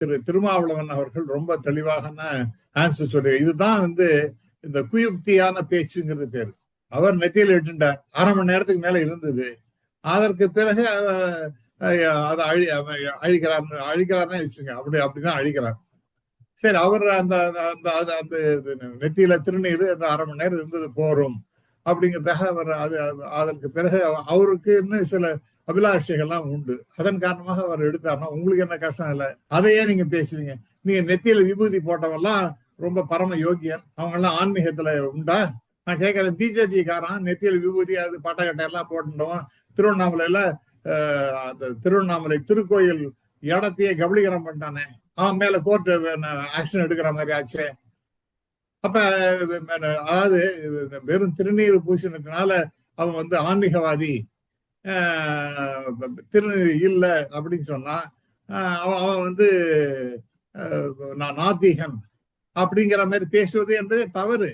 திரு திருமாவளவன் அவர்கள் ரொம்ப தெளிவாக ஆன்சர் சொல்லு. இதுதான் இந்த குயுக்தியான பேச்சுங்கிறது பேரு. அவர் நெத்தியில் இட்டுட்டார், 1/2 மணி நேரத்துக்கு மேல இருந்தது. அதற்கு பிறகு அதை அழிக்கிறார்னு வச்சுங்க. அப்படிதான் அழிக்கிறார். சரி, அவர் அந்த அந்த நெத்தியில திருநீர் அந்த 1/2 மணி நேரம் இருந்தது போரும் அப்படிங்கிறதாக அவர் அதற்கு பிறகு அவருக்கு இன்னும் சில அபிலாஷைகள்லாம் உண்டு. அதன் காரணமாக அவர் எடுத்தார்னா உங்களுக்கு என்ன கஷ்டம் இல்லை? அதையே நீங்க பேசுவீங்க. நீங்க நெத்தியில விபூதி போட்டவெல்லாம் ரொம்ப பரம யோகியன், அவங்க எல்லாம் ஆன்மீகத்துல உண்டா? நான் கேட்கிறேன், பிஜேபி காரன் நெத்தியில விபூதி அது பட்டக்கட்டையெல்லாம் போட்டுட்டோம். திருவண்ணாமலையில அந்த திருவண்ணாமலை திருக்கோயில் இடத்தையே கபலீகரம் பண்ணிட்டானே, அவன் மேல கோர்ட் ஆக்ஷன் எடுக்கிற மாதிரி ஆச்சு. அப்ப அதாவது வெறும் திருநீர் பூசினதுனால அவன் ஆன்மீகவாதி திருநீர் இல்லை அப்படின்னு சொன்னா அவன் நான் நாத்திகன் அப்படிங்கிற மாதிரி பேசுவது என்பதே தவறு.